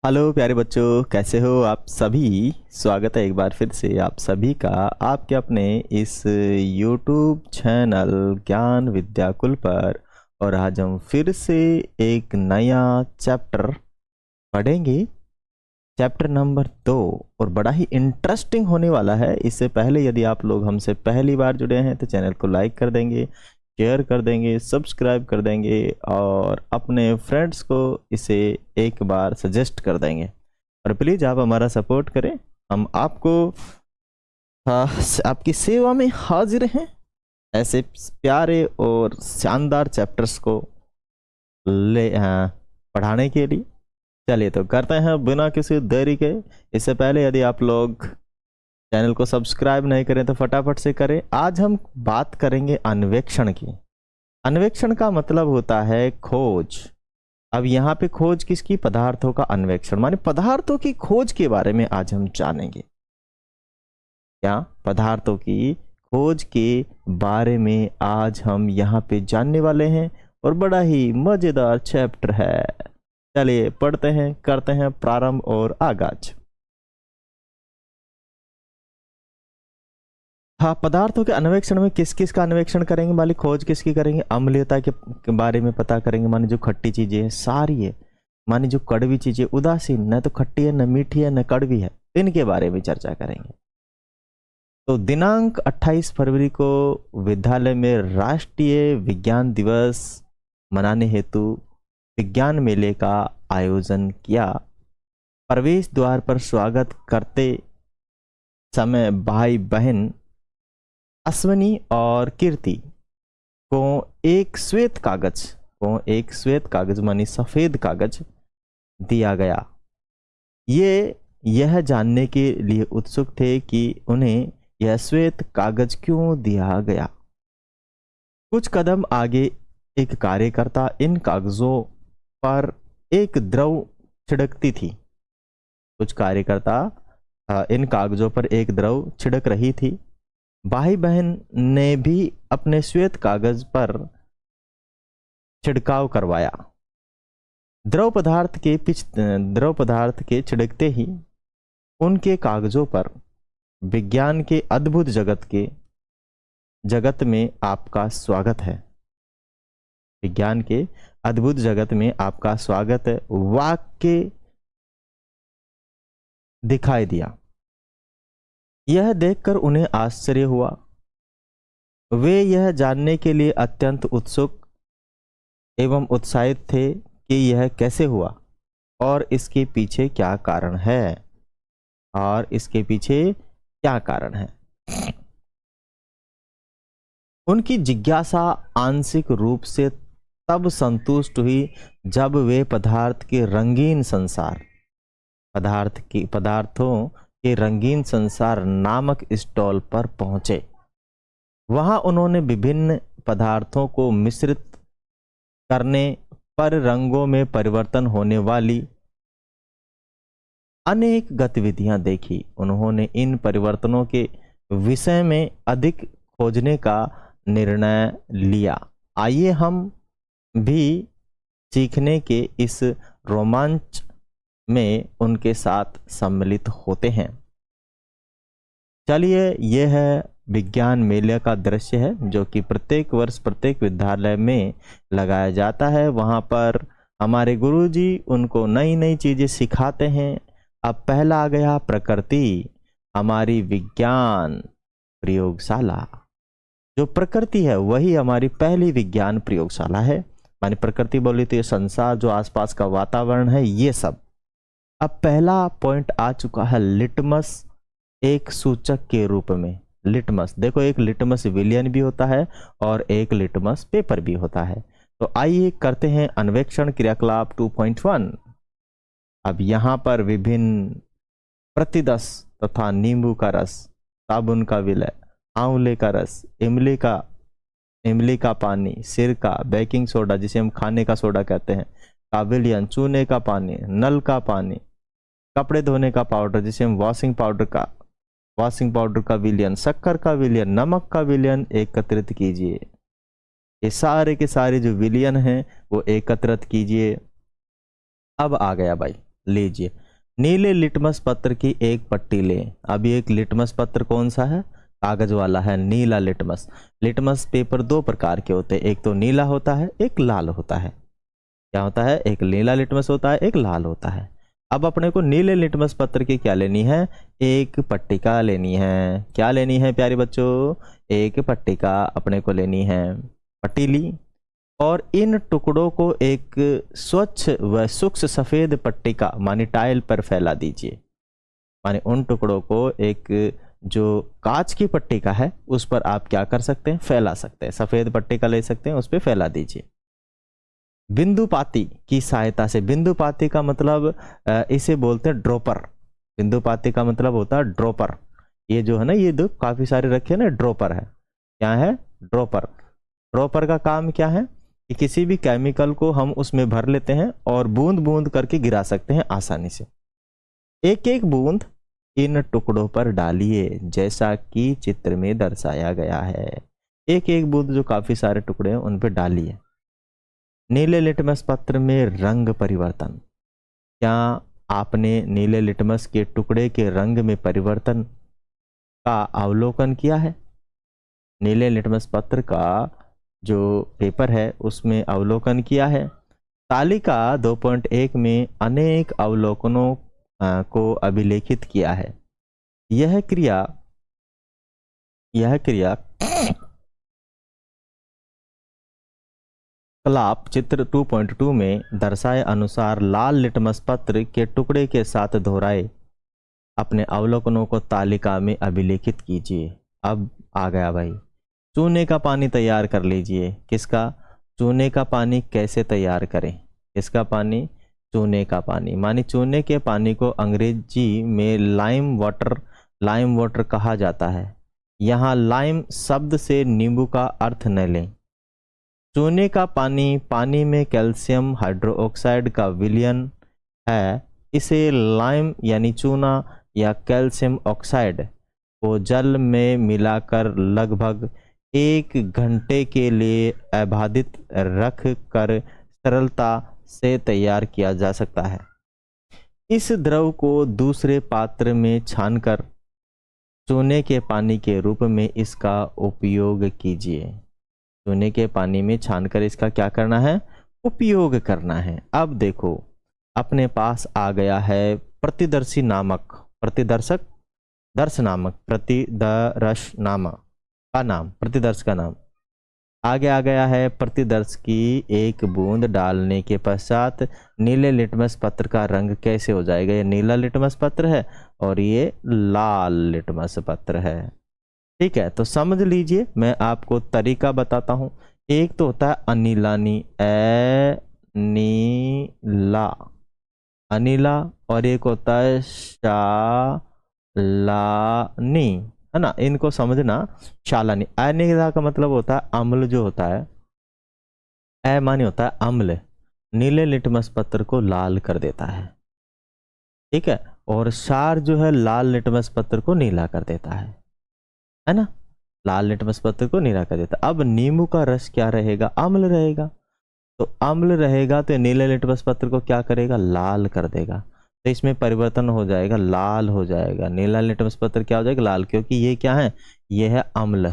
Hello प्यारे बच्चों, कैसे हो आप सभी। स्वागत है एक बार फिर से आप सभी का आपके अपने इस यूट्यूब चैनल ज्ञान विद्याकुल पर। और आज हम फिर से एक नया चैप्टर पढ़ेंगे, चैप्टर नंबर 2। और बड़ा ही इंटरेस्टिंग होने वाला है। इससे पहले यदि आप लोग हमसे पहली बार जुड़े हैं तो चैनल को लाइक कर देंगे, शेयर कर देंगे, सब्सक्राइब कर देंगे और अपने फ्रेंड्स को इसे एक बार सजेस्ट कर देंगे। और प्लीज़ आप हमारा सपोर्ट करें। हम आपको आपकी सेवा में हाजिर हैं ऐसे प्यारे और शानदार चैप्टर्स को पढ़ाने के लिए। चलिए तो करते हैं बिना किसी देरी के। इससे पहले यदि आप लोग चैनल को सब्सक्राइब नहीं करें तो फटाफट से करें। आज हम बात करेंगे अन्वेक्षण की। अन्वेक्षण का मतलब होता है खोज। अब यहाँ पे खोज किसकी? पदार्थों का अन्वेक्षण, माने पदार्थों की खोज के बारे में आज हम जानेंगे। क्या? पदार्थों की खोज के बारे में आज हम यहाँ पे जानने वाले हैं और बड़ा ही मजेदार चैप्टर है। चलिए पढ़ते हैं, करते हैं प्रारंभ और आगाज। हाँ, पदार्थों के अन्वेक्षण में किस किस का अन्वेक्षण करेंगे? मालिक खोज किसकी करेंगे? अम्लीयता के बारे में पता करेंगे, माने जो खट्टी चीजें हैं सारी है, माने जो कड़वी चीजें, उदासीन, न तो खट्टी है, न मीठी है, न कड़वी है, इनके बारे में चर्चा करेंगे। तो दिनांक 28 फरवरी को विद्यालय में राष्ट्रीय विज्ञान दिवस मनाने हेतु विज्ञान मेले का आयोजन किया। प्रवेश द्वार पर स्वागत करते समय भाई बहन अश्वनी और कीर्ति को एक श्वेत कागज मानी सफेद कागज दिया गया। ये यह जानने के लिए उत्सुक थे कि उन्हें यह श्वेत कागज क्यों दिया गया। कुछ कदम आगे एक कार्यकर्ता इन कागजों पर एक द्रव छिड़कती थी। कुछ कार्यकर्ता इन कागजों पर एक द्रव छिड़क रही थी। भाई बहन ने भी अपने श्वेत कागज पर छिड़काव करवाया। द्रव पदार्थ के छिड़कते ही उनके कागजों पर विज्ञान के अद्भुत जगत में आपका स्वागत है। विज्ञान के अद्भुत जगत में आपका स्वागत है वाक्य दिखाई दिया। यह देखकर उन्हें आश्चर्य हुआ। वे यह जानने के लिए अत्यंत उत्सुक एवं उत्साहित थे कि यह कैसे हुआ और इसके पीछे क्या कारण है। उनकी जिज्ञासा आंशिक रूप से तब संतुष्ट हुई जब वे पदार्थों के रंगीन संसार नामक स्टॉल पर पहुंचे। वहां उन्होंने विभिन्न पदार्थों को मिश्रित करने पर रंगों में परिवर्तन होने वाली अनेक गतिविधियां देखी। उन्होंने इन परिवर्तनों के विषय में अधिक खोजने का निर्णय लिया। आइए हम भी सीखने के इस रोमांच में उनके साथ सम्मिलित होते हैं। चलिए, यह है विज्ञान मेले का दृश्य है जो कि प्रत्येक वर्ष प्रत्येक विद्यालय में लगाया जाता है। वहाँ पर हमारे गुरुजी उनको नई नई चीज़ें सिखाते हैं। अब पहला आ गया प्रकृति, हमारी विज्ञान प्रयोगशाला। जो प्रकृति है वही हमारी पहली विज्ञान प्रयोगशाला है। मानी प्रकृति बोली तो ये संसार, जो आसपास का वातावरण है, ये सब। अब पहला पॉइंट आ चुका है लिटमस, एक सूचक के रूप में। लिटमस देखो, एक लिटमस विलियन भी होता है और एक लिटमस पेपर भी होता है। तो आइए करते हैं अन्वेक्षण क्रियाकलाप 2.1। अब यहाँ पर विभिन्न प्रतिदस तथा नींबू का रस, साबुन का विलय, आंवले का रस, इमली का पानी, सिरका, बेकिंग सोडा जिसे हम खाने का सोडा कहते हैं, का विलयन, चूने का पानी, नल का पानी, कपड़े धोने का पाउडर जिसे हम वॉशिंग पाउडर का विलयन, शक्कर का विलयन, नमक का विलयन एकत्रित कीजिए। ये सारे के सारे जो विलयन हैं वो एकत्रित कीजिए। अब आ गया भाई लीजिए, नीले लिटमस पत्र की एक पट्टी लें। अब ये एक लिटमस पत्र कौन सा है? कागज वाला है, नीला लिटमस। लिटमस पेपर दो प्रकार के होते हैं, एक तो नीला होता है, एक लाल होता है। क्या होता है? एक नीला लिटमस होता है, एक लाल होता है। अब अपने को नीले लिटमस पत्र की क्या लेनी है? एक पट्टिका लेनी है। क्या लेनी है प्यारे बच्चों? एक पट्टिका अपने को लेनी है। पट्टी ली और इन टुकड़ों को एक स्वच्छ व सूक्ष्म सफेद पट्टिका मानी टाइल पर फैला दीजिए। माने उन टुकड़ों को एक जो कांच की पट्टिका है उस पर आप क्या कर सकते हैं? फैला सकते हैं। सफेद पट्टिका ले सकते हैं, उस पर फैला दीजिए। बिंदुपाती की सहायता से, बिंदुपाती का मतलब इसे बोलते हैं ड्रॉपर। बिंदुपाती का मतलब होता है ड्रॉपर। ये जो है ना, ये दो काफी सारे रखे ना, ड्रॉपर है। क्या है? ड्रॉपर। ड्रॉपर का काम क्या है कि किसी भी केमिकल को हम उसमें भर लेते हैं और बूंद बूंद करके गिरा सकते हैं आसानी से। एक एक बूंद इन टुकड़ों पर डालिए जैसा कि चित्र में दर्शाया गया है। एक एक बूंद जो काफी सारे टुकड़े हैं उन पर डालिए। नीले लिटमस पत्र में रंग परिवर्तन। क्या आपने नीले लिटमस के टुकड़े के रंग में परिवर्तन का अवलोकन किया है? नीले लिटमस पत्र का जो पेपर है उसमें अवलोकन किया है। तालिका 2.1 में अनेक अवलोकनों को अभिलेखित किया है। यह क्रिया कलाप चित्र 2.2 में दर्शाए अनुसार लाल लिटमस पत्र के टुकड़े के साथ दोहराए अपने अवलोकनों को तालिका में अभिलेखित कीजिए। अब आ गया भाई, चूने का पानी तैयार कर लीजिए। किसका? चूने का पानी कैसे तैयार करें? किसका पानी? चूने का पानी। मानी चूने के पानी को अंग्रेजी में लाइम वाटर कहा जाता है। यहाँ लाइम शब्द से नींबू का अर्थ न लें। चूने का पानी में कैल्शियम हाइड्रोक्साइड का विलयन है। इसे लाइम यानी चूना या कैल्शियम ऑक्साइड को जल में मिलाकर लगभग 1 घंटे के लिए अबाधित रख कर सरलता से तैयार किया जा सकता है। इस द्रव को दूसरे पात्र में छानकर चूने के पानी के रूप में इसका उपयोग कीजिए। चूने के पानी में छानकर इसका क्या करना है? उपयोग करना है। अब देखो, अपने पास आ गया है प्रतिदर्श नामक प्रतिदर्श का नाम आगे आ गया है। प्रतिदर्श की एक बूंद डालने के पश्चात नीले लिटमस पत्र का रंग कैसे हो जाएगा? ये नीला लिटमस पत्र है और ये लाल लिटमस पत्र है। ठीक है, तो समझ लीजिए, मैं आपको तरीका बताता हूं। एक तो होता है अनीला और एक होता है शालानी, है ना? इनको समझना। शालानी, अनीला का मतलब होता है अम्ल जो होता है। ए मानी होता है अम्ल, नीले लिटमस पत्र को लाल कर देता है। ठीक है, और क्षार जो है लाल लिटमस पत्र को नीला कर देता है ना? लाल लिटमस पत्र को नीला कर देता। अब नींबू का रस क्या रहेगा? अम्ल रहेगा। तो अम्ल रहेगा तो नीले लिटमस पत्र को क्या करेगा? लाल कर देगा। तो इसमें परिवर्तन हो जाएगा, लाल हो जाएगा। नीला लिटमस पत्र क्या हो जाएगा? लाल, क्योंकि ये क्या है? ये है अम्ल।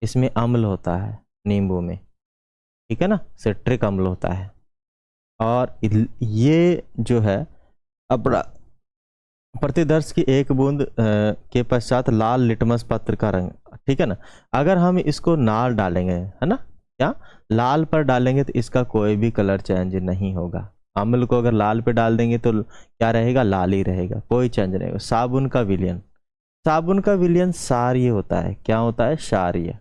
इसमें अम्ल होता है नींबू में, ठीक है ना? सिट्रिक अम्ल होता है। और ये जो है अपना प्रतिदर्श की एक बूंद के पश्चात लाल लिटमस पत्र का रंग, ठीक है ना? अगर हम इसको नाल डालेंगे, है ना, क्या लाल पर डालेंगे तो इसका कोई भी कलर चेंज नहीं होगा। अम्ल को अगर लाल पे डाल देंगे तो क्या रहेगा? लाल ही रहेगा, कोई चेंज नहीं होगा। साबुन का विलयन क्षारीय होता है। क्या होता है? क्षारीय।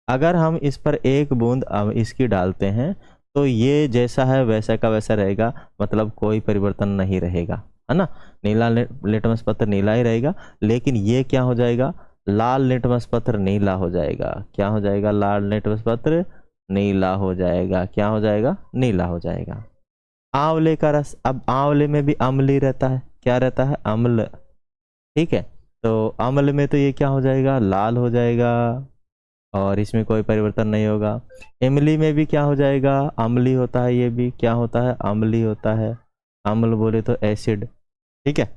अगर हम इस पर एक बूंद इसकी डालते हैं तो ये जैसा है वैसा का वैसा रहेगा, मतलब कोई परिवर्तन नहीं रहेगा, है ना? नीला लिटमस पत्र नीला ही रहेगा, लेकिन ये क्या हो जाएगा? लाल लिटमस पत्र नीला हो जाएगा। क्या हो जाएगा? लाल लिटमस पत्र नीला हो जाएगा। क्या हो जाएगा? नीला हो जाएगा। आंवले का रस, अब आंवले में भी अम्ल ही रहता है। क्या रहता है? अम्ल। ठीक है, तो अम्ल में तो ये क्या हो जाएगा? लाल हो जाएगा और इसमें कोई परिवर्तन नहीं होगा। इमली में भी क्या हो जाएगा? अम्ली होता है। ये भी क्या होता है? अम्ली होता है। अम्ल बोले तो एसिड, ठीक है,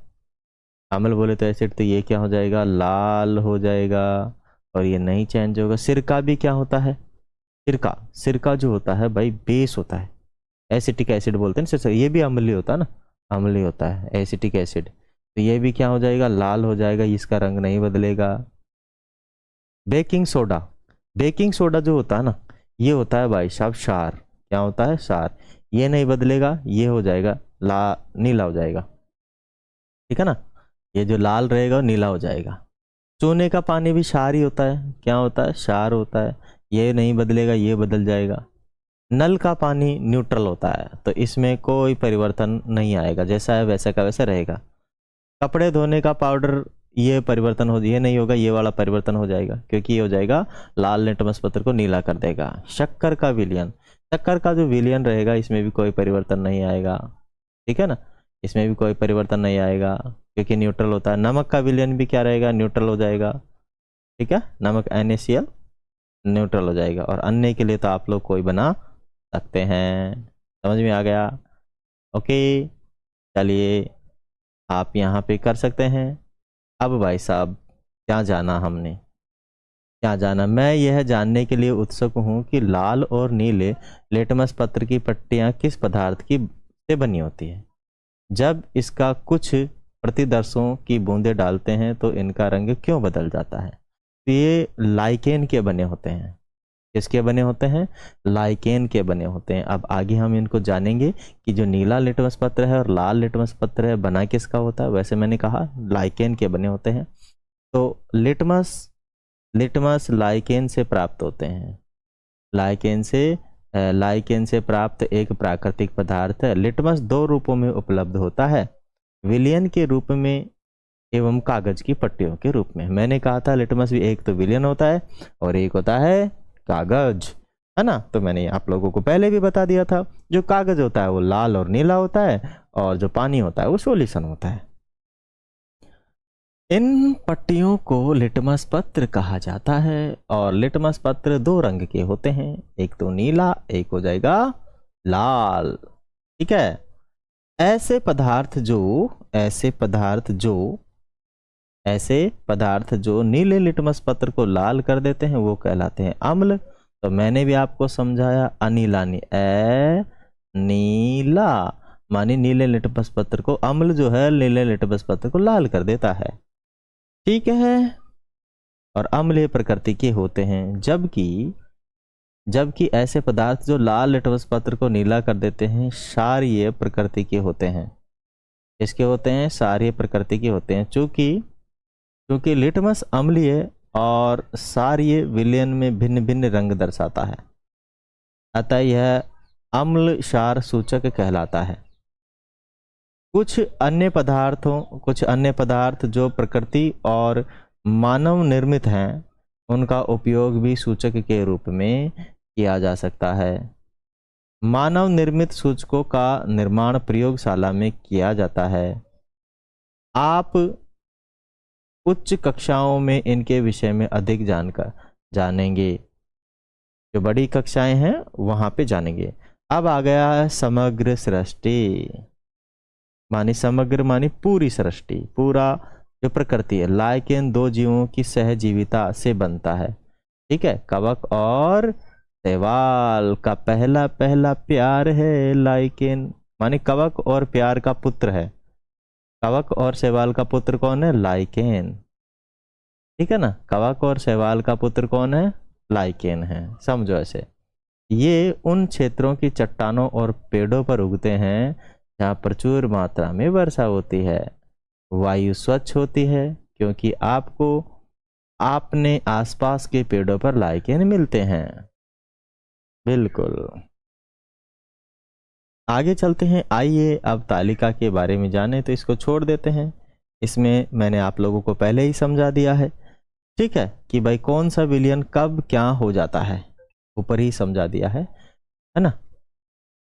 अम्ल बोले तो एसिड, तो ये क्या हो जाएगा, लाल हो जाएगा और ये नहीं चेंज होगा। सिरका भी क्या होता है, सिरका, सिरका जो होता है भाई बेस होता है, एसिटिक एसिड बोलते हैं ना सर, ये भी अम्लीय होता है ना, अम्लीय होता है एसिटिक एसिड, तो ये भी क्या हो जाएगा, लाल हो जाएगा, इसका रंग नहीं बदलेगा। बेकिंग सोडा, बेकिंग सोडा जो होता है ना, ये होता है भाई साहब क्षार, क्या होता है, क्षार, ये नहीं बदलेगा, ये हो जाएगा नीला हो जाएगा, ठीक है ना, ये जो लाल रहेगा वो नीला हो जाएगा। चूने का पानी भी क्षार ही होता है, क्या होता है, क्षार होता है, ये नहीं बदलेगा, ये बदल जाएगा। नल का पानी न्यूट्रल होता है, तो इसमें कोई परिवर्तन नहीं आएगा, जैसा है वैसा का वैसा रहेगा। कपड़े धोने का पाउडर, ये परिवर्तन हो, ये नहीं होगा, ये वाला परिवर्तन हो जाएगा, क्योंकि ये हो जाएगा लाल लिटमस पत्र को नीला कर देगा। शक्कर का विलयन, शक्कर का जो विलयन रहेगा इसमें भी कोई परिवर्तन नहीं आएगा, ठीक है ना, इसमें भी कोई परिवर्तन नहीं आएगा क्योंकि न्यूट्रल होता है। नमक का विलयन भी क्या रहेगा, न्यूट्रल हो जाएगा, ठीक है, नमक NaCl न्यूट्रल हो जाएगा। और अन्य के लिए तो आप लोग कोई बना सकते हैं, समझ में आ गया, ओके, चलिए आप यहाँ पे कर सकते हैं। अब भाई साहब क्या जाना हमने, क्या जाना, मैं यह जानने के लिए उत्सुक हूँ कि लाल और नीले लिटमस पत्र की पट्टियाँ किस पदार्थ की से बनी होती है। जब इसका कुछ प्रतिदर्शों की बूंदें डालते हैं तो इनका रंग क्यों बदल जाता है। तो ये लाइकेन के बने होते हैं, किसके बने होते हैं, लाइकेन के बने होते हैं। अब आगे हम इनको जानेंगे कि जो नीला लिटमस पत्र है और लाल लिटमस पत्र है बना किसका होता है। वैसे मैंने कहा लाइकेन के बने होते हैं, तो लिटमस लाइकेन से प्राप्त होते हैं, लाइकेन से प्राप्त एक प्राकृतिक पदार्थ है। लिटमस दो रूपों में उपलब्ध होता है, विलयन के रूप में एवं कागज की पट्टियों के रूप में। मैंने कहा था लिटमस भी एक तो विलयन होता है और एक होता है कागज, है ना, तो मैंने आप लोगों को पहले भी बता दिया था, जो कागज होता है वो लाल और नीला होता है और जो पानी होता है वो सोल्यूशन होता है। इन पट्टियों को लिटमस पत्र कहा जाता है और लिटमस पत्र दो रंग के होते हैं, एक तो नीला, एक हो जाएगा लाल, ठीक है। ऐसे पदार्थ जो नीले लिटमस पत्र को लाल कर देते हैं वो कहलाते हैं अम्ल। तो मैंने भी आपको समझाया, अनिलानी नीला मानी नीले लिटमस पत्र को, अम्ल जो है नीले लिटमस पत्र को लाल कर देता है, ठीक है। और अम्लीय प्रकृति के होते हैं, जबकि ऐसे पदार्थ जो लाल लिटमस पत्र को नीला कर देते हैं क्षारीय प्रकृति के होते हैं। इसके होते हैं, क्षारीय प्रकृति के होते हैं। चूंकि लिटमस अम्लीय और क्षारीय विलयन में भिन्न भिन्न रंग दर्शाता है, अतः यह अम्ल क्षार सूचक कहलाता है। कुछ अन्य पदार्थ जो प्रकृति और मानव निर्मित हैं उनका उपयोग भी सूचक के रूप में किया जा सकता है। मानव निर्मित सूचकों का निर्माण प्रयोगशाला में किया जाता है। आप उच्च कक्षाओं में इनके विषय में अधिक जानेंगे, जो बड़ी कक्षाएं हैं वहां पे जानेंगे। अब आ गया है समग्र सृष्टि, समग्र मानी पूरी सृष्टि, पूरा जो प्रकृति है। लाइकेन दो जीवों की सहजीविता से बनता है, ठीक है। कवक और शैवाल का पहला प्यार है लाइकेन, माने कवक और प्यार का पुत्र है। कवक और शैवाल का पुत्र कौन है, लाइकेन, ठीक है ना। कवक और शैवाल का पुत्र कौन है, लाइकेन है, समझो ऐसे। ये उन क्षेत्रों की चट्टानों और पेड़ों पर उगते हैं जहाँ प्रचुर मात्रा में वर्षा होती है, वायु स्वच्छ होती है, क्योंकि आपको अपने आसपास के पेड़ों पर लाइकेन मिलते हैं। बिल्कुल, आगे चलते हैं। आइए अब तालिका के बारे में जानें, तो इसको छोड़ देते हैं, इसमें मैंने आप लोगों को पहले ही समझा दिया है, ठीक है, कि भाई कौन सा विलयन कब क्या हो जाता है, ऊपर ही समझा दिया है ना,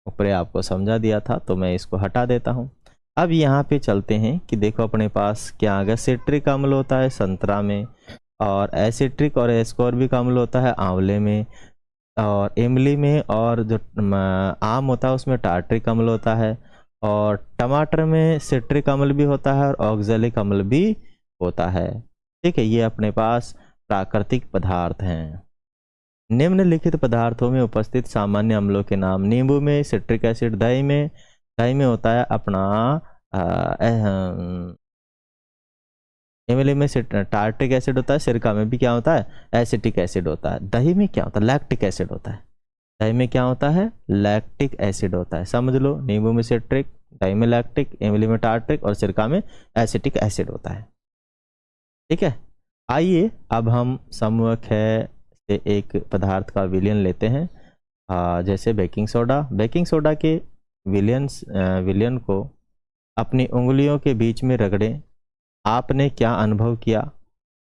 ऊपर आपको समझा दिया था, तो मैं इसको हटा देता हूं। अब यहाँ पे चलते हैं कि देखो अपने पास क्या आ गया, सिट्रिक अम्ल होता है संतरा में, और एसिट्रिक और एस्कॉर्बिक अम्ल होता है आंवले में, और इमली में, और जो आम होता है उसमें टार्ट्रिक अम्ल होता है, और टमाटर में सिट्रिक अम्ल भी होता है और ऑक्जेलिक अम्ल भी होता है। ठीक है, ये अपने पास प्राकृतिक पदार्थ हैं। निम्नलिखित पदार्थों में उपस्थित सामान्य अम्लों के नाम। नींबू में सिट्रिक एसिड, दही में होता है अपना इमली में टार्टिक एसिड होता है, सिरका में भी क्या होता है, एसिटिक एसिड होता है। दही में क्या होता है, लैक्टिक एसिड होता है। दही में क्या होता है, लैक्टिक एसिड होता है। समझ लो, नींबू में सिट्रिक, दही में लैक्टिक, इमली में टार्टिक और सिरका में एसिटिक एसिड होता है। ठीक है, आइए अब हम समूह ख से एक पदार्थ का विलयन लेते हैं, जैसे बेकिंग सोडा। बेकिंग सोडा के विलयन को अपनी उंगलियों के बीच में रगड़ें। आपने क्या अनुभव किया,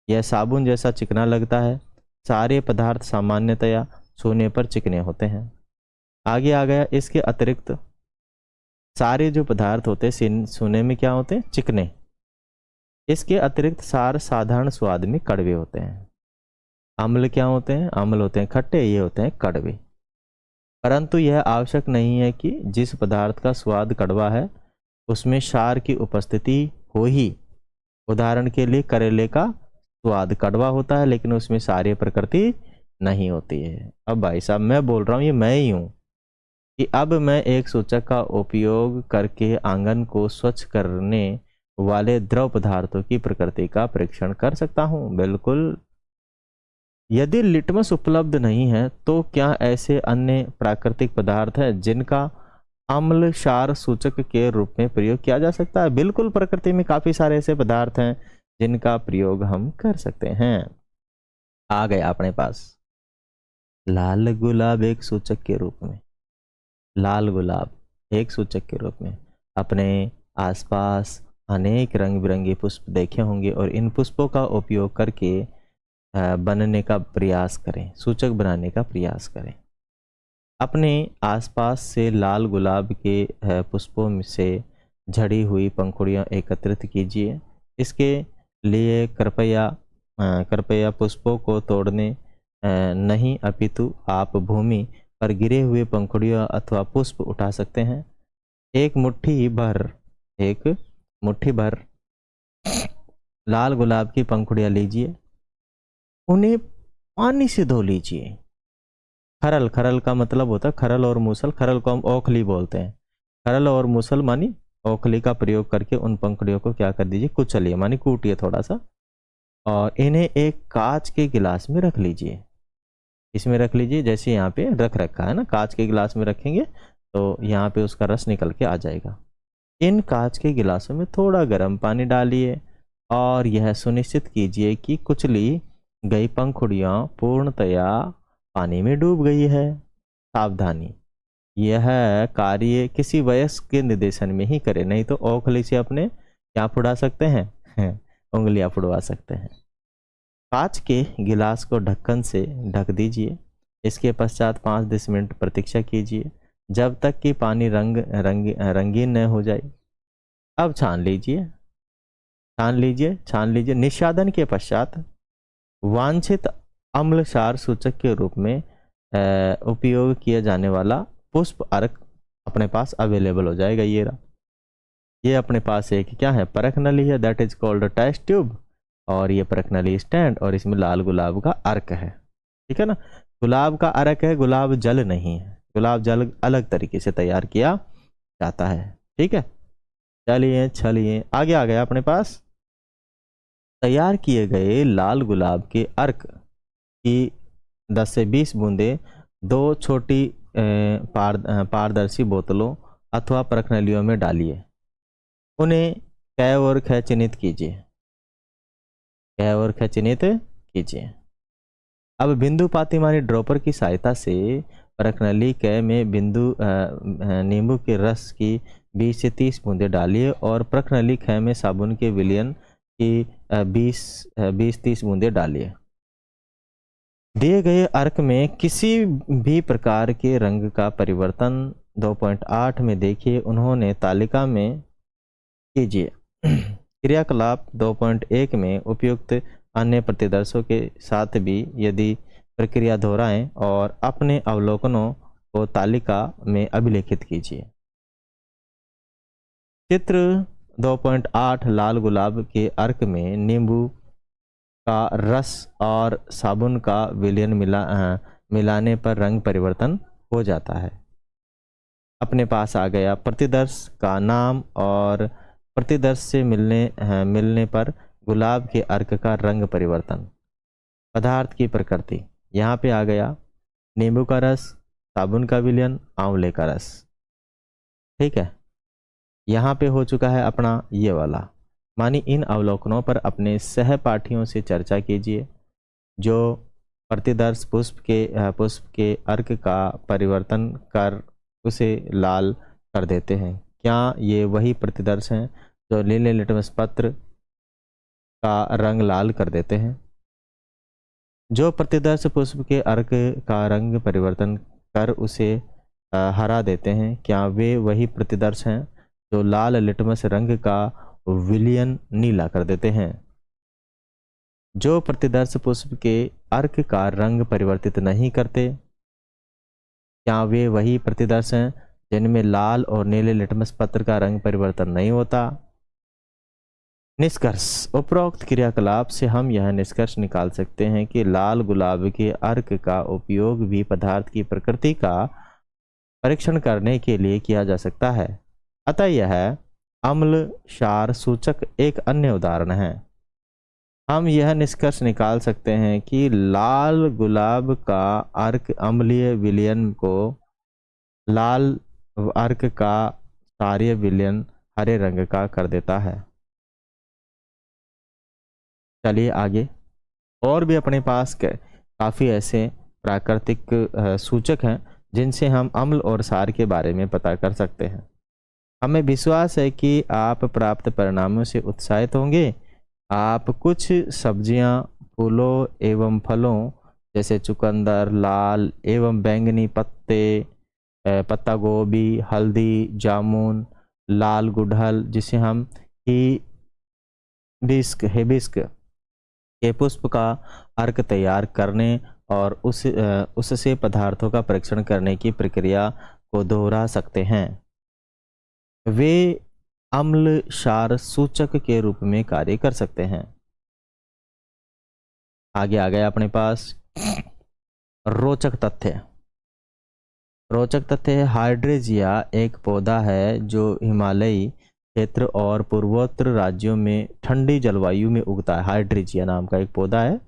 यह साबुन जैसा चिकना लगता है। सारे पदार्थ सामान्यतया छूने पर चिकने होते हैं। आगे आ गया, इसके अतिरिक्त सारे जो पदार्थ होते हैं छूने में क्या होते हैं, चिकने। इसके अतिरिक्त सार साधारण स्वाद में कड़वे होते हैं। अम्ल क्या होते हैं, अम्ल होते हैं खट्टे, ये होते हैं कड़वे। परंतु यह आवश्यक नहीं है कि जिस पदार्थ का स्वाद कड़वा है उसमें क्षार की उपस्थिति हो ही। उदाहरण के लिए करेले का स्वाद कड़वा होता है लेकिन उसमें क्षारीय प्रकृति नहीं होती है। अब भाई साहब मैं बोल रहा हूँ, ये मैं ही हूँ कि अब मैं एक सूचक का उपयोग करके आंगन को स्वच्छ करने वाले द्रव पदार्थों की प्रकृति का परीक्षण कर सकता हूँ। बिल्कुल। यदि लिटमस उपलब्ध नहीं है तो क्या ऐसे अन्य प्राकृतिक पदार्थ हैं जिनका अम्ल क्षार सूचक के रूप में प्रयोग किया जा सकता है? बिल्कुल, प्रकृति में काफी सारे ऐसे पदार्थ हैं जिनका प्रयोग हम कर सकते हैं। आ गए अपने पास लाल गुलाब एक सूचक के रूप में। लाल गुलाब एक सूचक के रूप में अपने आसपास अनेक रंग बिरंगे पुष्प देखे होंगे और इन पुष्पों का उपयोग करके बनने का प्रयास करें, सूचक बनाने का प्रयास करें। अपने आसपास से लाल गुलाब के पुष्पों से झड़ी हुई पंखुड़ियां एकत्रित कीजिए। इसके लिए कृपया पुष्पों को तोड़ने नहीं अपितु आप भूमि पर गिरे हुए पंखुड़ियां अथवा पुष्प उठा सकते हैं। एक मुट्ठी भर लाल गुलाब की पंखुड़ियां लीजिए, उन्हें पानी से धो लीजिए। खरल, खरल का मतलब होता है खरल और मूसल। खरल को हम ओखली बोलते हैं। खरल और मूसल मानी ओखली का प्रयोग करके उन पंखुड़ियों को क्या कर दीजिए, कुचलिए मानी कूटिए थोड़ा सा, और इन्हें एक कांच के गिलास में रख लीजिए। इसमें रख लीजिए, जैसे यहाँ पे रख रखा है ना, कांच के गिलास में रखेंगे तो यहाँ पे उसका रस निकल के आ जाएगा। इन कांच के गिलासों में थोड़ा गर्म पानी डालिए और यह सुनिश्चित कीजिए कि कुचली गई पंखुड़ियाँ पूर्णतया पानी में डूब गई है। सावधानी, यह कार्य किसी वयस्क के निर्देशन में ही करें, नहीं तो ओखली से अपने क्या फुड़ा सकते हैं उंगलियां फुड़वा सकते हैं। कांच के गिलास को ढक्कन से ढक दीजिए। इसके पश्चात 5-10 मिनट प्रतीक्षा कीजिए जब तक कि पानी रंगीन न हो जाए। अब छान लीजिए। निष्पादन के पश्चात वांछित अम्ल क्षार सूचक के रूप में उपयोग किया जाने वाला पुष्प अर्क अपने पास अवेलेबल हो जाएगा। ये अपने पास एक क्या है, परख नली है, that is called test tube, और ये परख नली स्टैंड, और इसमें लाल गुलाब का अर्क है। ठीक है ना, गुलाब का अर्क है, गुलाब जल नहीं है। गुलाब जल अलग तरीके से तैयार किया जाता है। ठीक है, चलिए आगे आ गया अपने पास। तैयार किए गए लाल गुलाब के अर्क की 10 से 20 बूंदें 2 छोटी पारदर्शी बोतलों अथवा परखनलियों में डालिए। उन्हें कै और ख चिन्हित कीजिए। अब बिंदु पाती मानी ड्रॉपर की सहायता से परखनली कै में नींबू के रस की 20 से 30 बूंदें डालिए और परखनली ख में साबुन के विलयन की 20-30 बूंदें डालिए। दिए गए अर्क में किसी भी प्रकार के रंग का परिवर्तन 2.8 में देखिए। उन्होंने तालिका में कीजिए। क्रियाकलाप 2.1 में उपयुक्त अन्य प्रतिदर्शों के साथ भी यदि प्रक्रिया दोहराएं और अपने अवलोकनों को तालिका में अभिलेखित कीजिए। चित्र 2.8 लाल गुलाब के अर्क में नींबू का रस और साबुन का विलयन मिलाने पर रंग परिवर्तन हो जाता है। अपने पास आ गया प्रतिदर्श का नाम और प्रतिदर्श से मिलने पर गुलाब के अर्क का रंग परिवर्तन। पदार्थ की प्रकृति यहाँ पे आ गया, नींबू का रस, साबुन का विलयन, आंवले का रस। ठीक है, यहाँ पे हो चुका है अपना ये वाला। मानी इन अवलोकनों पर अपने सहपाठियों से चर्चा कीजिए जो प्रतिदर्श पुष्प के अर्क का परिवर्तन कर उसे लाल कर देते हैं। क्या ये वही प्रतिदर्श हैं जो नीले लिटमस पत्र का रंग लाल कर देते हैं? जो प्रतिदर्श पुष्प के अर्क का रंग परिवर्तन कर उसे हरा देते हैं, क्या वे वही प्रतिदर्श हैं जो लाल लिटमस रंग का विलयन नीला कर देते हैं? जो प्रतिदर्श पुष्प के अर्क का रंग परिवर्तित नहीं करते, क्या वे वही प्रतिदर्श हैं जिनमें लाल और नीले लिटमस पत्र का रंग परिवर्तन नहीं होता? निष्कर्ष, उपरोक्त क्रियाकलाप से हम यह निष्कर्ष निकाल सकते हैं कि लाल गुलाब के अर्क का उपयोग भी पदार्थ की प्रकृति का परीक्षण करने के लिए किया जा सकता है। अतः यह अम्ल क्षार सूचक एक अन्य उदाहरण है। हम यह निष्कर्ष निकाल सकते हैं कि लाल गुलाब का अर्क अम्लीय विलयन को लाल अर्क का क्षारीय विलयन हरे रंग का कर देता है। चलिए आगे, और भी अपने पास काफ़ी ऐसे प्राकृतिक सूचक हैं जिनसे हम अम्ल और क्षार के बारे में पता कर सकते हैं। हमें विश्वास है कि आप प्राप्त परिणामों से उत्साहित होंगे। आप कुछ सब्जियां, फूलों एवं फलों जैसे चुकंदर, लाल एवं बैंगनी पत्ते, पत्ता गोभी, हल्दी, जामुन, लाल गुड़हल जिसे हम हिबिस्क के पुष्प का अर्क तैयार करने और उससे पदार्थों का परीक्षण करने की प्रक्रिया को दोहरा सकते हैं। वे अम्ल क्षार सूचक के रूप में कार्य कर सकते हैं। आगे आ गया अपने पास रोचक तथ्य। रोचक तथ्य है, हाइड्रेजिया एक पौधा है जो हिमालयी क्षेत्र और पूर्वोत्तर राज्यों में ठंडी जलवायु में उगता है। हाइड्रेजिया नाम का एक पौधा है,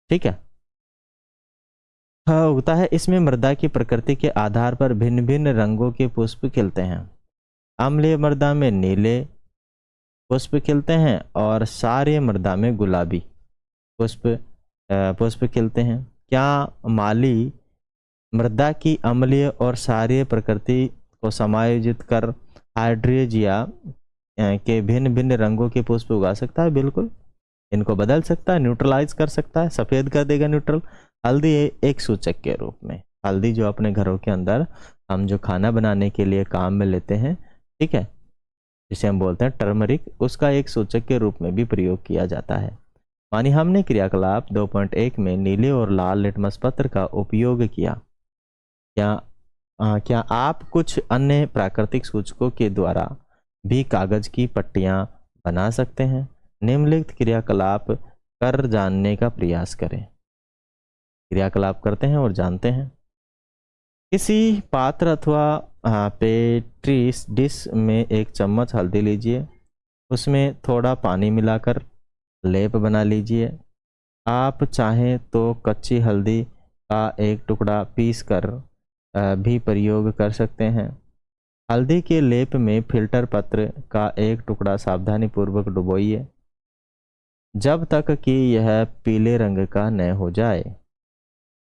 ठीक है, उगता है। इसमें मृदा की प्रकृति के आधार पर भिन्न भिन्न रंगों के पुष्प खिलते हैं। अम्लीय मृदा में नीले पुष्प खिलते हैं और क्षारीय मृदा में गुलाबी पुष्प खिलते हैं। क्या माली मृदा की अम्लीय और क्षारीय प्रकृति को समायोजित कर हाइड्रेजिया के भिन्न भिन्न रंगों के पुष्प उगा सकता है? बिल्कुल, इनको बदल सकता है, न्यूट्रलाइज कर सकता है, सफ़ेद कर देगा न्यूट्रल। हल्दी एक सूचक के रूप में, हल्दी जो अपने घरों के अंदर हम जो खाना बनाने के लिए काम में लेते हैं, ठीक है, जिसे हम बोलते हैं टर्मरिक, उसका एक सूचक के रूप में भी प्रयोग किया जाता है। मानी हमने क्रियाकलाप 2.1 में नीले और लाल लिटमस पत्र का उपयोग किया। क्या आप कुछ अन्य प्राकृतिक सूचकों के द्वारा भी कागज की पट्टियां बना सकते हैं? निम्नलिखित क्रियाकलाप कर जानने का प्रयास करें। क्रियाकलाप करते हैं और जानते हैं। किसी पात्र अथवा पेट्री डिश में एक चम्मच हल्दी लीजिए, उसमें थोड़ा पानी मिलाकर लेप बना लीजिए। आप चाहें तो कच्ची हल्दी का एक टुकड़ा पीस कर भी प्रयोग कर सकते हैं। हल्दी के लेप में फिल्टर पत्र का एक टुकड़ा सावधानीपूर्वक डुबोइए जब तक कि यह पीले रंग का न हो जाए।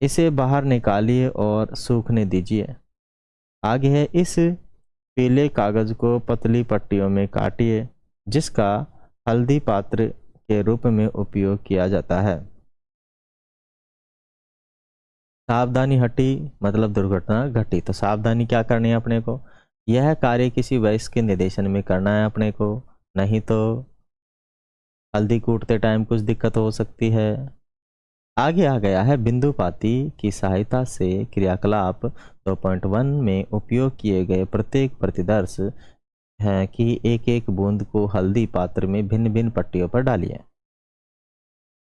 इसे बाहर निकालिए और सूखने दीजिए। आगे है, इस पीले कागज को पतली पट्टियों में काटिए जिसका हल्दी पात्र के रूप में उपयोग किया जाता है। सावधानी हटी मतलब दुर्घटना घटी। तो सावधानी क्या करनी है अपने को? यह कार्य किसी वयस्क के निर्देशन में करना है अपने को, नहीं तो हल्दी कूटते टाइम कुछ दिक्कत हो सकती है। आगे आ गया है, बिंदुपाती की सहायता से क्रियाकलाप 2.1 में उपयोग किए गए प्रत्येक प्रतिदर्श है कि एक एक बूंद को हल्दी पात्र में भिन्न भिन्न पट्टियों पर डालिए।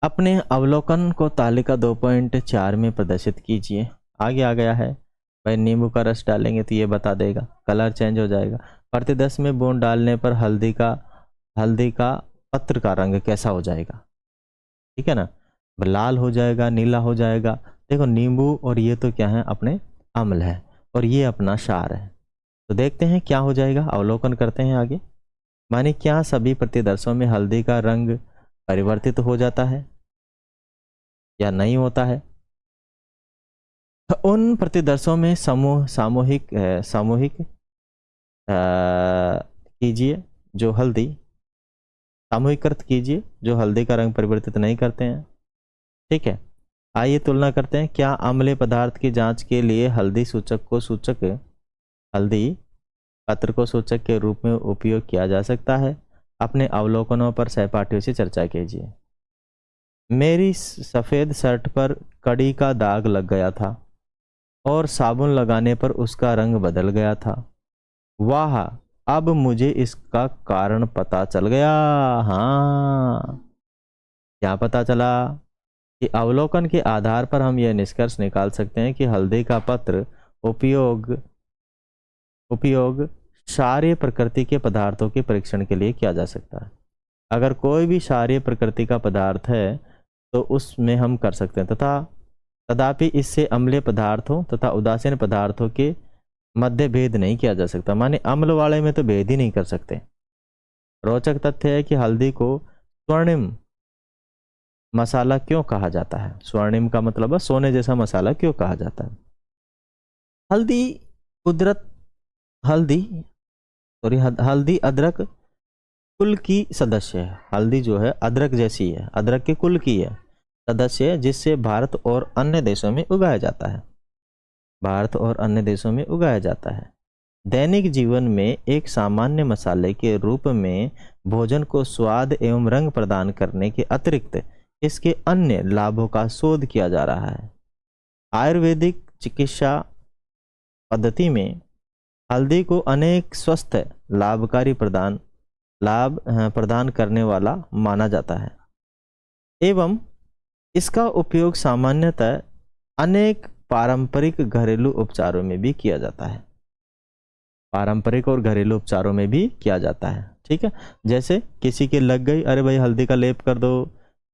अपने अवलोकन को तालिका 2.4 में प्रदर्शित कीजिए। आगे आ गया है भाई, नींबू का रस डालेंगे तो ये बता देगा, कलर चेंज हो जाएगा। प्रति 10 में बूंद डालने पर हल्दी का पत्र का रंग कैसा हो जाएगा, ठीक है ना, लाल हो जाएगा, नीला हो जाएगा। देखो नींबू और ये तो क्या है, अपने अम्ल है, और ये अपना क्षार है। तो देखते हैं क्या हो जाएगा, अवलोकन करते हैं आगे। माने क्या सभी प्रतिदर्शों में हल्दी का रंग परिवर्तित हो जाता है या नहीं होता है? उन प्रतिदर्शों में सामूहिक कीजिए जो हल्दी सामूहिकृत कीजिए जो हल्दी का रंग परिवर्तित नहीं करते हैं। ठीक है, आइए तुलना करते हैं। क्या अम्लीय पदार्थ की जांच के लिए हल्दी पत्र को सूचक के रूप में उपयोग किया जा सकता है? अपने अवलोकनों पर सहपाठियों से चर्चा कीजिए। मेरी सफ़ेद शर्ट पर कड़ी का दाग लग गया था और साबुन लगाने पर उसका रंग बदल गया था। वाह, अब मुझे इसका कारण पता चल गया। हाँ, क्या पता चला कि अवलोकन के आधार पर हम यह निष्कर्ष निकाल सकते हैं कि हल्दी का पत्र उपयोग क्षारीय प्रकृति के पदार्थों के परीक्षण के लिए किया जा सकता है। अगर कोई भी क्षारीय प्रकृति का पदार्थ है तो उसमें हम कर सकते हैं, तथापि इससे अम्लीय पदार्थों तथा उदासीन पदार्थों के मध्य भेद नहीं किया जा सकता। माने अम्ल वाले में तो भेद ही नहीं कर सकते। रोचक तथ्य है कि हल्दी को स्वर्णिम मसाला क्यों कहा जाता है? स्वर्णिम का मतलब है सोने जैसा मसाला क्यों कहा जाता है? हल्दी अदरक कुल की सदस्य है। हल्दी जो है अदरक जैसी है, अदरक के कुल की है, सदस्य है, जिससे भारत और अन्य देशों में उगाया जाता है। दैनिक जीवन में एक सामान्य मसाले के रूप में भोजन को स्वाद एवं रंग प्रदान करने के अतिरिक्त इसके अन्य लाभों का शोध किया जा रहा है। आयुर्वेदिक चिकित्सा पद्धति में हल्दी को अनेक स्वस्थ लाभकारी प्रदान करने वाला माना जाता है एवं इसका उपयोग सामान्यतः अनेक पारंपरिक घरेलू उपचारों में भी किया जाता है। ठीक है, जैसे किसी के लग गई, अरे भाई हल्दी का लेप कर दो,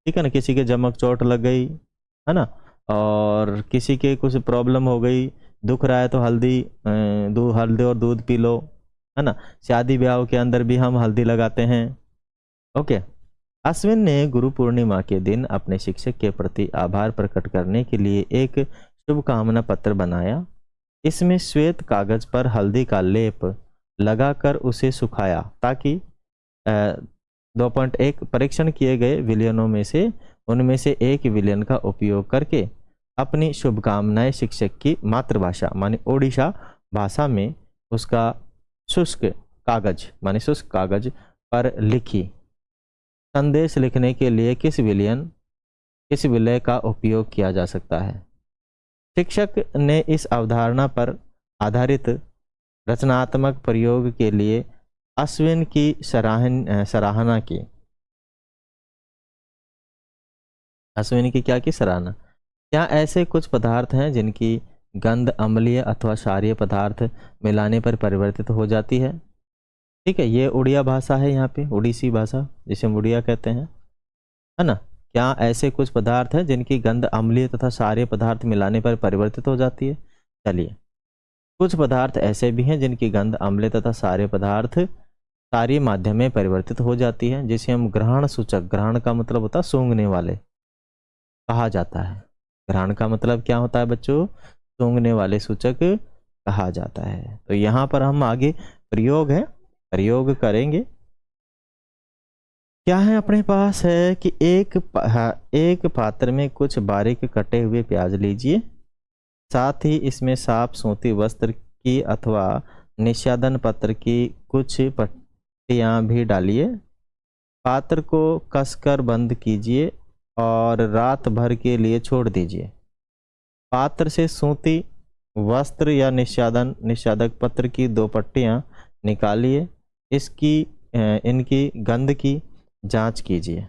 ठीक है ना, किसी के जमक चोट लग गई है ना, और किसी के कुछ प्रॉब्लम हो गई, दुख रहा है तो हल्दी और दूध पी लो, है ना। शादी ब्याह के अंदर भी हम हल्दी लगाते हैं। ओके, अश्विन ने गुरु पूर्णिमा के दिन अपने शिक्षक के प्रति आभार प्रकट करने के लिए एक शुभकामना पत्र बनाया। इसमें श्वेत कागज पर हल्दी का लेप लगाकर उसे सुखाया ताकि 2.1 परीक्षण किए गए विलियनों में से उनमें से एक विलियन का उपयोग करके अपनी शुभकामनाएं शिक्षक की मातृभाषा माने ओडिशा भाषा में उसका शुष्क कागज पर लिखी। संदेश लिखने के लिए किस विलय का उपयोग किया जा सकता है? शिक्षक ने इस अवधारणा पर आधारित रचनात्मक प्रयोग के लिए अश्विन की सराहना की। अश्विन की क्या की सराहना? क्या ऐसे कुछ पदार्थ हैं जिनकी गंध अम्लीय अथवा क्षारीय पदार्थ मिलाने पर परिवर्तित हो जाती है? ठीक है, ये उड़िया भाषा है, यहाँ पे उड़ीसी भाषा जिसे हम उड़िया कहते हैं, है ना। क्या ऐसे कुछ पदार्थ हैं जिनकी गंध अम्लीय तथा क्षारीय पदार्थ मिलाने पर परिवर्तित हो जाती है? चलिए, कुछ पदार्थ ऐसे भी हैं जिनकी गंध अम्लीय तथा क्षारीय पदार्थ क्षारीय माध्यम में परिवर्तित हो जाती है, जिसे हम ग्रहण सूचक, ग्रहण का मतलब होता है सूंघने वाले, कहा जाता है। ग्रहण का मतलब क्या होता है बच्चों? सूंघने वाले सूचक कहा जाता है। तो यहाँ पर हम आगे प्रयोग करेंगे। क्या है अपने पास है कि एक पात्र में कुछ बारीक कटे हुए प्याज लीजिए, साथ ही इसमें साफ सूती वस्त्र की अथवा निष्यादन पत्र की कुछ पट्टियां भी डालिए। पात्र को कसकर बंद कीजिए और रात भर के लिए छोड़ दीजिए। पात्र से सूती वस्त्र या निष्यादक पत्र की 2 पट्टियां निकालिए इसकी इनकी गंध की जांच कीजिए।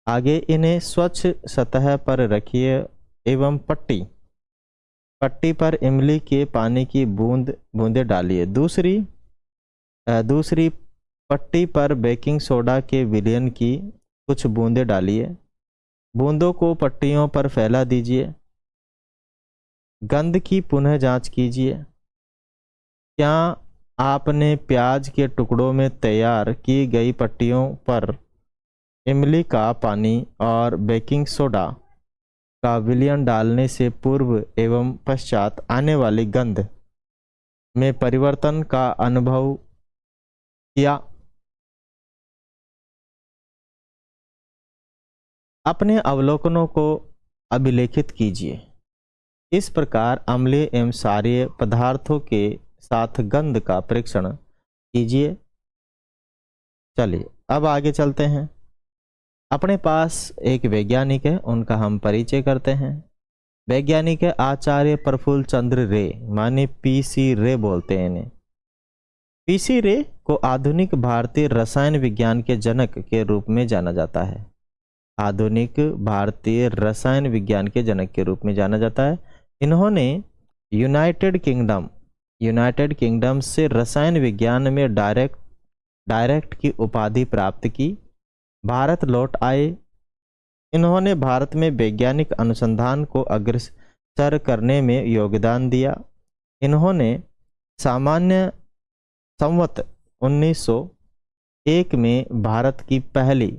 आगे इन्हें स्वच्छ सतह पर रखिए एवं पट्टी पर इमली के पानी की बूंदें डालिए। दूसरी पट्टी पर बेकिंग सोडा के विलयन की कुछ बूंदें डालिए। बूंदों को पट्टियों पर फैला दीजिए। गंध की पुनः जांच कीजिए। क्या आपने प्याज के टुकड़ों में तैयार की गई पट्टियों पर इमली का पानी और बेकिंग सोडा का विलयन डालने से पूर्व एवं पश्चात आने वाली गंध में परिवर्तन का अनुभव किया? अपने अवलोकनों को अभिलेखित कीजिए। इस प्रकार अम्लीय एवं क्षारीय पदार्थों के साथ गंध का परीक्षण कीजिए। चलिए अब आगे चलते हैं। अपने पास एक वैज्ञानिक है, उनका हम परिचय करते हैं। वैज्ञानिक है आचार्य प्रफुल्ल चंद्र रे, माने पीसी रे बोलते हैं इन्हें। पीसी रे को आधुनिक भारतीय रसायन विज्ञान के जनक के रूप में जाना जाता है। आधुनिक भारतीय रसायन विज्ञान के जनक के रूप में जाना जाता है। इन्होंने यूनाइटेड किंगडम से रसायन विज्ञान में डायरेक्ट की उपाधि प्राप्त की। भारत लौट आए। इन्होंने भारत में वैज्ञानिक अनुसंधान को अग्रसर करने में योगदान दिया। इन्होंने सामान्य संवत 1901 में भारत की पहली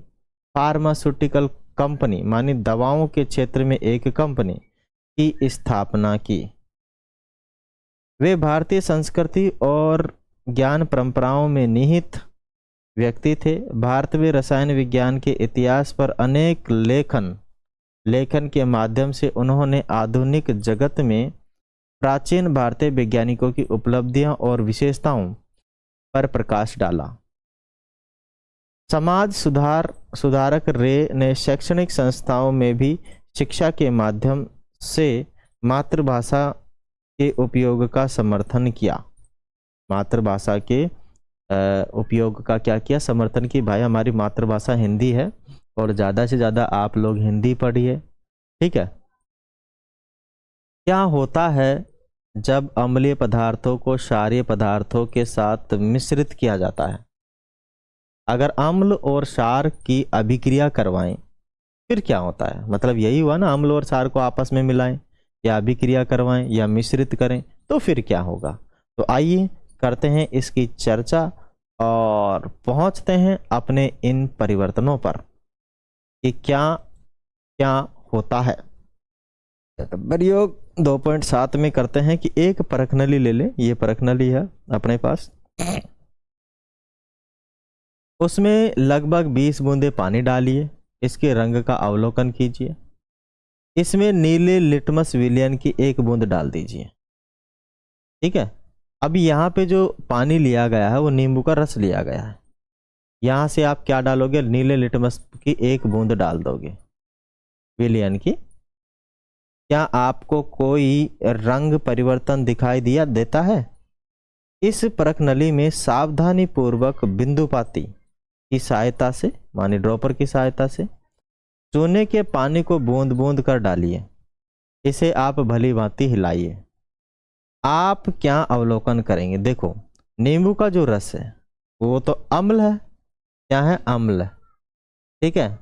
फार्मास्यूटिकल कंपनी मानी दवाओं के क्षेत्र में एक कंपनी की स्थापना की। वे भारतीय संस्कृति और ज्ञान परंपराओं में निहित व्यक्ति थे। भारत में रसायन विज्ञान के इतिहास पर अनेक लेखन के माध्यम से उन्होंने आधुनिक जगत में प्राचीन भारतीय वैज्ञानिकों की उपलब्धियां और विशेषताओं पर प्रकाश डाला। समाज सुधारक रे ने शैक्षणिक संस्थाओं में भी शिक्षा के माध्यम से मातृभाषा के उपयोग का समर्थन किया। मातृभाषा के उपयोग का क्या किया? समर्थन की। भाई हमारी मातृभाषा हिंदी है और ज़्यादा से ज़्यादा आप लोग हिंदी पढ़िए, ठीक है। क्या होता है जब अम्लीय पदार्थों को क्षारीय पदार्थों के साथ मिश्रित किया जाता है? अगर अम्ल और क्षार की अभिक्रिया करवाएं फिर क्या होता है? मतलब यही हुआ ना, अम्ल और क्षार को आपस में मिलाएं या अभिक्रिया करवाएं या मिश्रित करें तो फिर क्या होगा? तो आइए करते हैं इसकी चर्चा और पहुंचते हैं अपने इन परिवर्तनों पर कि क्या क्या होता है। प्रयोग 2.7 में करते हैं कि एक परख नली ले लें। ये परख नली है अपने पास, उसमें लगभग 20 बूंदे पानी डालिए। इसके रंग का अवलोकन कीजिए। इसमें नीले लिटमस विलयन की एक बूंद डाल दीजिए, ठीक है। अभी यहाँ पे जो पानी लिया गया है वो नींबू का रस लिया गया है। यहाँ से आप क्या डालोगे? नीले लिटमस की एक बूंद डाल दोगे विलयन की। क्या आपको कोई रंग परिवर्तन दिखाई देता है? इस परख नली में सावधानी पूर्वक बिंदुपाती की सहायता से, माने ड्रॉपर की सहायता से, चूने के पानी को बूंद बूंद कर डालिए। इसे आप भली भांति हिलाइए। आप क्या अवलोकन करेंगे? देखो, नींबू का जो रस है वो तो अम्ल है। क्या है? अम्ल, ठीक है।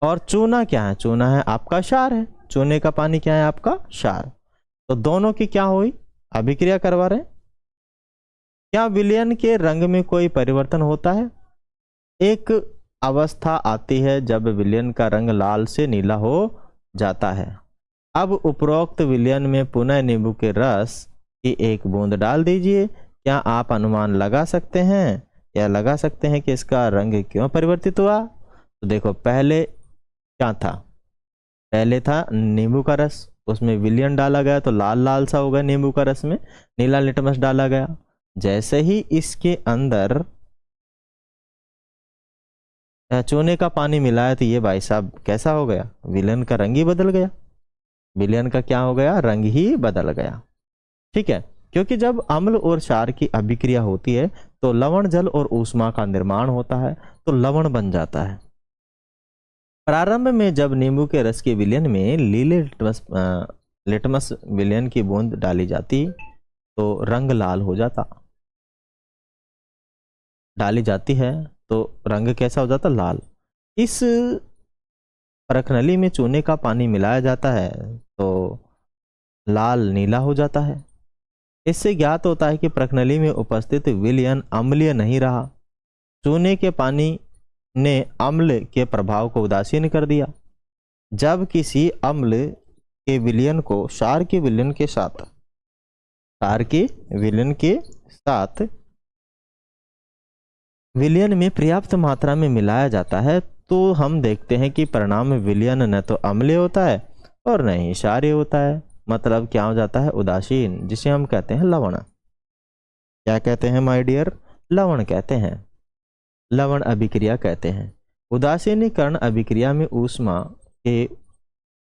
और चूना क्या है? चूना है आपका क्षार है। चूने का पानी क्या है? आपका क्षार। तो दोनों की क्या हुई? अभिक्रिया करवा रहे हैं। क्या विलयन के रंग में कोई परिवर्तन होता है? एक अवस्था आती है जब विलयन का रंग लाल से नीला हो जाता है। अब उपरोक्त विलयन में पुनः नींबू के रस की एक बूंद डाल दीजिए। क्या आप अनुमान लगा सकते हैं कि इसका रंग क्यों परिवर्तित हुआ? तो देखो, पहले क्या था? पहले था नींबू का रस, उसमें विलयन डाला गया तो लाल लाल सा हो गया। नींबू का रस में नीला लिटमस डाला गया। जैसे ही इसके अंदर चूने का पानी मिलाया तो ये भाई साहब कैसा हो गया? विलयन का रंग ही बदल गया। विलयन का क्या हो गया? रंग ही बदल गया, ठीक है। क्योंकि जब अम्ल और क्षार की अभिक्रिया होती है तो लवण जल और ऊष्मा का निर्माण होता है, तो लवण बन जाता है। प्रारंभ में जब नींबू के रस के विलयन में लीले लिटमस विलयन की बूंद डाली जाती तो रंग लाल हो जाता, डाली जाती है तो रंग कैसा हो जाता, लाल। इस परखनली में चूने का पानी मिलाया जाता है तो लाल नीला हो जाता है। इससे ज्ञात होता है कि प्रखनली में उपस्थित विलयन अम्लीय नहीं रहा, चूने के पानी ने अम्ल के प्रभाव को उदासीन कर दिया। जब किसी अम्ल के विलयन को क्षार के विलयन के साथ विलयन में पर्याप्त मात्रा में मिलाया जाता है तो हम देखते हैं कि परिणाम में विलयन न तो अम्लीय होता है और न ही क्षारीय होता है। मतलब क्या हो जाता है, उदासीन, जिसे हम कहते हैं लवण। क्या कहते हैं माय डियर, लवण कहते हैं, लवण अभिक्रिया कहते हैं। उदासीनीकरण अभिक्रिया में ऊष्मा के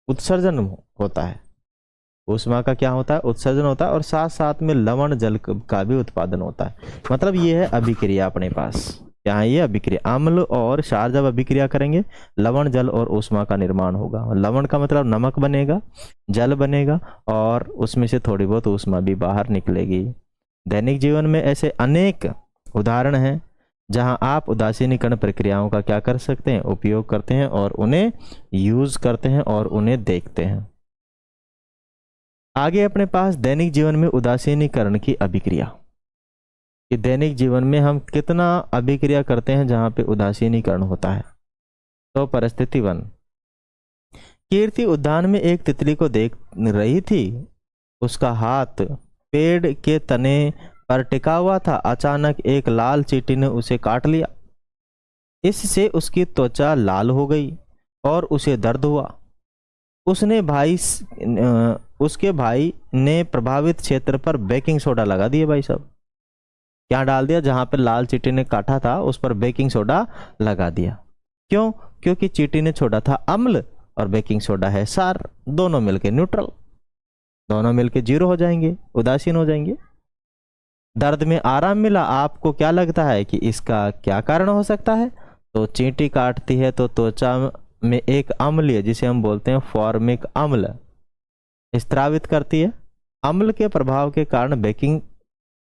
उत्सर्जन होता है, ऊष्मा का क्या होता है, उत्सर्जन होता है, और साथ साथ में लवण जल का भी उत्पादन होता है। मतलब ये है अभिक्रिया अपने पास, क्या है ये अभिक्रिया। अम्ल और क्षार जब अभिक्रिया करेंगे लवण जल और ऊष्मा का निर्माण होगा। लवण का मतलब नमक बनेगा, जल बनेगा और उसमें से थोड़ी बहुत ऊष्मा भी बाहर निकलेगी। दैनिक जीवन में ऐसे अनेक उदाहरण हैं जहां आप उदासीनीकरण प्रक्रियाओं का क्या कर सकते हैं, उपयोग करते हैं और उन्हें यूज करते हैं और उन्हें देखते हैं। आगे अपने पास दैनिक जीवन में उदासीनीकरण की अभिक्रिया, कि दैनिक जीवन में हम कितना अभिक्रिया करते हैं जहां पे उदासीनीकरण होता है। तो परिस्थिति 1, कीर्ति उद्यान में एक तितली को देख रही थी, उसका हाथ पेड़ के तने पर टिका हुआ था। अचानक एक लाल चींटी ने उसे काट लिया, इससे उसकी त्वचा लाल हो गई और उसे दर्द हुआ। उसके भाई ने प्रभावित क्षेत्र पर बेकिंग सोडा लगा दिया। भाई साहब क्या डाल दिया, जहां पर लाल चींटी ने काटा था उस पर बेकिंग सोडा लगा दिया। क्यों, क्योंकि चींटी ने छोड़ा था अम्ल और बेकिंग सोडा है क्षार, दोनों मिलके न्यूट्रल, दोनों मिलके जीरो हो जाएंगे, उदासीन हो जाएंगे। दर्द में आराम मिला। आपको क्या लगता है कि इसका क्या कारण हो सकता है? तो चींटी काटती है तो त्वचा में एक अम्ल जिसे हम बोलते हैं फॉर्मिक अम्ल स्त्रावित करती है। अम्ल के प्रभाव के कारण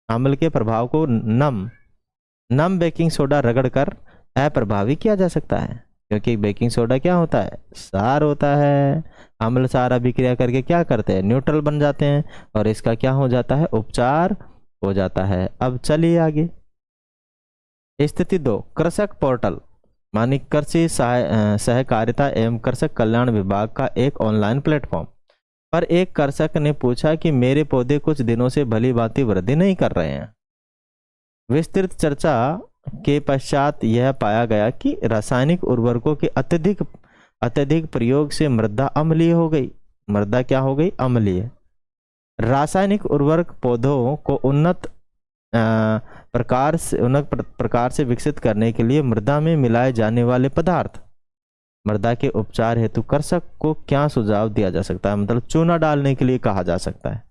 अम्ल के प्रभाव को नम बेकिंग सोडा रगड़कर अप्रभावी किया जा सकता है, क्योंकि बेकिंग सोडा क्या होता है, क्षार होता है। अम्ल क्षार अभिक्रिया करके क्या करते हैं, न्यूट्रल बन जाते हैं और इसका क्या हो जाता है, उपचार हो जाता है। अब चलिए आगे। स्थिति 2, कृषक पोर्टल मानी कृषि सहकारिता एवं कृषक कल्याण विभाग का एक ऑनलाइन प्लेटफॉर्म पर एक कृषक ने पूछा कि मेरे पौधे कुछ दिनों से भली भांति वृद्धि नहीं कर रहे हैं। विस्तृत चर्चा के पश्चात यह पाया गया कि रासायनिक उर्वरकों के अत्यधिक प्रयोग से मृदा अम्लीय हो गई। मृदा क्या हो गई, अम्लीय। रासायनिक उर्वरक पौधों को उन्नत प्रकार से विकसित करने के लिए मृदा में मिलाए जाने वाले पदार्थ। मृदा के उपचार हेतु कृषक को क्या सुझाव दिया जा सकता है, मतलब चूना डालने के लिए कहा जा सकता है।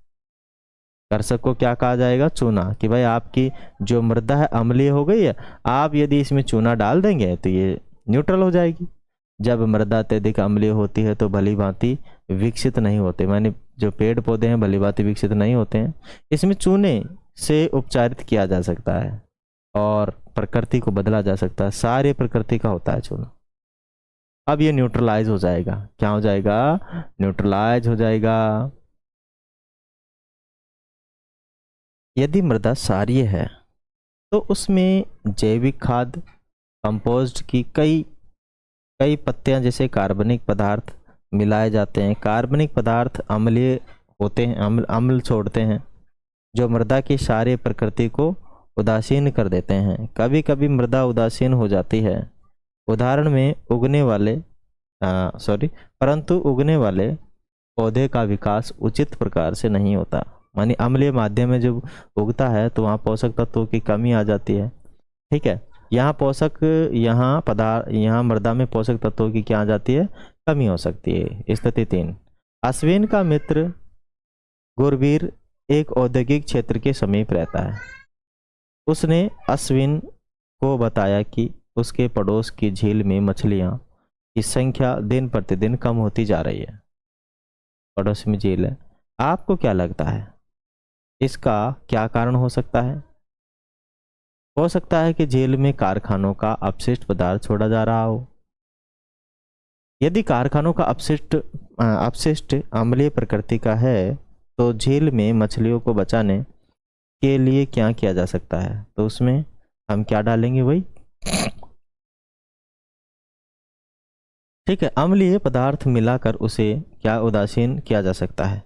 कृषक को क्या कहा जाएगा, चूना, कि भाई आपकी जो मृदा है अम्लीय हो गई है, आप यदि इसमें चूना डाल देंगे तो ये न्यूट्रल हो जाएगी। जब मृदा अत्यधिक अम्लीय होती है तो भली भांति विकसित नहीं होते, माने जो पेड़ पौधे हैं भली भांति विकसित नहीं होते हैं। इसमें चूने से उपचारित किया जा सकता है और प्रकृति को बदला जा सकता है। सारे प्रकृति का होता है चूना। अब ये न्यूट्रलाइज हो जाएगा। क्या हो जाएगा, न्यूट्रलाइज हो जाएगा। यदि मृदा क्षारीय है तो उसमें जैविक खाद, कंपोस्ट की कई पत्तियां जैसे कार्बनिक पदार्थ मिलाए जाते हैं। कार्बनिक पदार्थ अम्लीय होते हैं, अम्ल छोड़ते हैं, जो मृदा की क्षारीय प्रकृति को उदासीन कर देते हैं। कभी कभी मृदा उदासीन हो जाती है। उदाहरण में परंतु उगने वाले पौधे का विकास उचित प्रकार से नहीं होता। मानी अम्लीय माध्यम में जब उगता है तो वहाँ पोषक तत्वों की कमी आ जाती है। ठीक है, यहाँ मृदा में पोषक तत्वों की क्या आ जाती है, कमी हो सकती है। स्थिति 3, अश्विन का मित्र गुरवीर एक औद्योगिक क्षेत्र के समीप रहता है। उसने अश्विन को बताया कि उसके पड़ोस की झील में मछलियां की संख्या दिन प्रतिदिन कम होती जा रही है। पड़ोस में झील है। आपको क्या लगता है इसका क्या कारण हो सकता है? हो सकता है कि झील में कारखानों का अपशिष्ट पदार्थ छोड़ा जा रहा हो। यदि कारखानों का अपशिष्ट अम्लीय प्रकृति का है तो झील में मछलियों को बचाने के लिए क्या किया जा सकता है? तो उसमें हम क्या डालेंगे वही, ठीक है। अम्लीय पदार्थ मिलाकर उसे क्या उदासीन किया जा सकता है?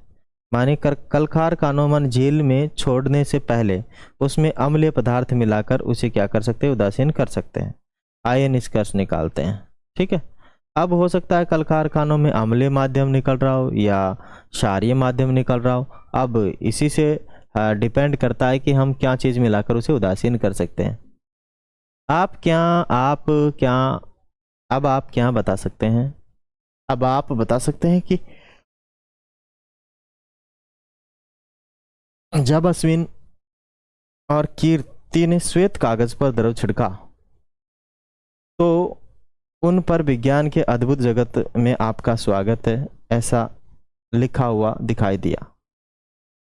माने कल कारखानों मन झील में छोड़ने से पहले उसमें अम्लीय पदार्थ मिलाकर उसे क्या कर सकते हैं? उदासीन कर सकते हैं। आइए निष्कर्ष निकालते हैं, ठीक है। अब हो सकता है कल कारखानों में अम्लीय माध्यम निकल रहा हो या क्षारीय माध्यम निकल रहा हो। अब इसी से डिपेंड करता है कि हम क्या चीज़ मिलाकर उसे उदासीन कर सकते हैं। आप क्या बता सकते हैं? अब आप बता सकते हैं कि जब अश्विन और कीर्ति ने श्वेत कागज पर द्रव छिड़का तो उन पर विज्ञान के अद्भुत जगत में आपका स्वागत है ऐसा लिखा हुआ दिखाई दिया।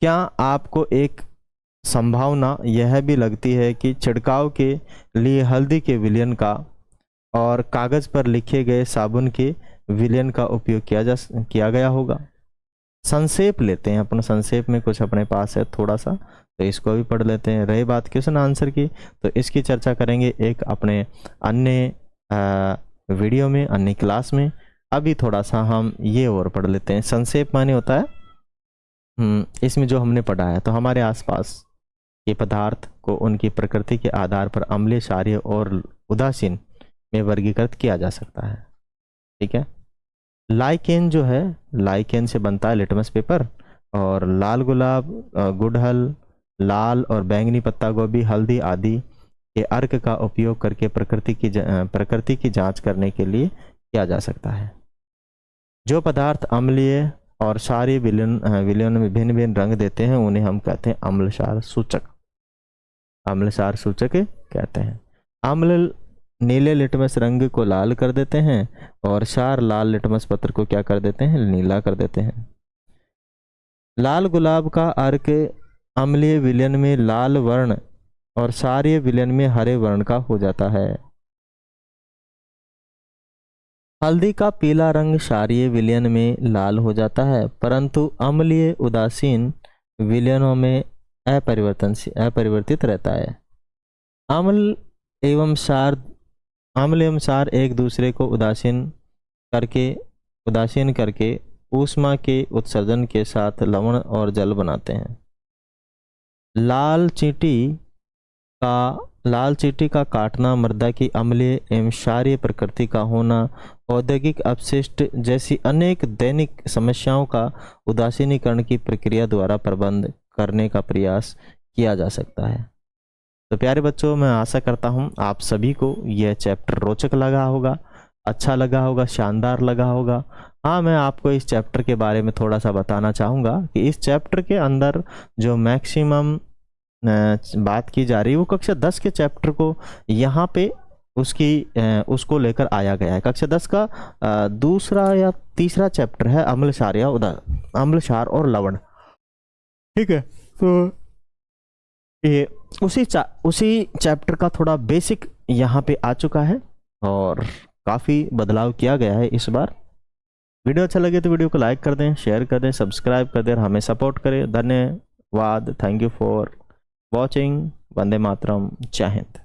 क्या आपको एक संभावना यह भी लगती है कि छिड़काव के लिए हल्दी के विलयन का और कागज पर लिखे गए साबुन के विलयन का उपयोग किया गया होगा? संक्षेप लेते हैं, अपना संक्षेप में कुछ अपने पास है थोड़ा सा, तो इसको भी पढ़ लेते हैं। रही बात क्वेश्चन आंसर की, तो इसकी चर्चा करेंगे एक अपने अन्य वीडियो में, अन्य क्लास में। अभी थोड़ा सा हम ये और पढ़ लेते हैं। संक्षेप माने होता है इसमें जो हमने पढ़ा है, तो हमारे आसपास के पदार्थ को उनकी प्रकृति के आधार पर अम्लीय, क्षारीय और उदासीन में वर्गीकृत किया जा सकता है, ठीक है। लाइकेन जो है, लाइकेन से बनता है लिटमस पेपर, और लाल गुलाब, गुड़हल, लाल और बैंगनी पत्ता गोभी, हल्दी आदि के अर्क का उपयोग करके प्रकृति की जांच करने के लिए किया जा सकता है। जो पदार्थ अम्लीय और क्षारीय विलयन में भिन्न भिन्न रंग देते हैं उन्हें हम कहते हैं अम्लक्षार सूचक। अम्लक्षार सूचक कहते हैं। अम्ल नीले लिटमस रंग को लाल कर देते हैं और क्षार लाल लिटमस पत्र को क्या कर देते हैं? नीला कर देते हैं। लाल गुलाब का अर्क अम्लीय विलयन में लाल वर्ण और क्षारीय विलयन में हरे वर्ण का हो जाता है। हल्दी का पीला रंग क्षारीय विलयन में लाल हो जाता है, परंतु अम्लीय उदासीन विलयनों में अपरिवर्तित रहता है। अम्ल एवं क्षार एक दूसरे को उदासीन करके ऊष्मा के उत्सर्जन के साथ लवण और जल बनाते हैं। लाल चींटी का काटना, मृदा की अम्लीय एवं क्षारीय प्रकृति का होना, औद्योगिक अपशिष्ट जैसी अनेक दैनिक समस्याओं का उदासीनीकरण की प्रक्रिया द्वारा प्रबंध करने का प्रयास किया जा सकता है। तो प्यारे बच्चों, मैं आशा करता हूँ आप सभी को यह चैप्टर रोचक लगा होगा, अच्छा लगा होगा, शानदार लगा होगा। हाँ, मैं आपको इस चैप्टर के बारे में थोड़ा सा बताना चाहूँगा कि इस चैप्टर के अंदर जो मैक्सिमम बात की जा रही है वो कक्षा 10 के चैप्टर को यहाँ पे उसको लेकर आया गया है। कक्षा 10 का दूसरा या तीसरा चैप्टर है अम्लक्षार और लवण, ठीक है। तो ये उसी चैप्टर का थोड़ा बेसिक यहाँ पे आ चुका है और काफ़ी बदलाव किया गया है इस बार। वीडियो अच्छा लगे तो वीडियो को लाइक कर दें, शेयर कर दें, सब्सक्राइब कर दें और हमें सपोर्ट करें। धन्यवाद। Thank you for watching. Vande Mataram. जय हिंद।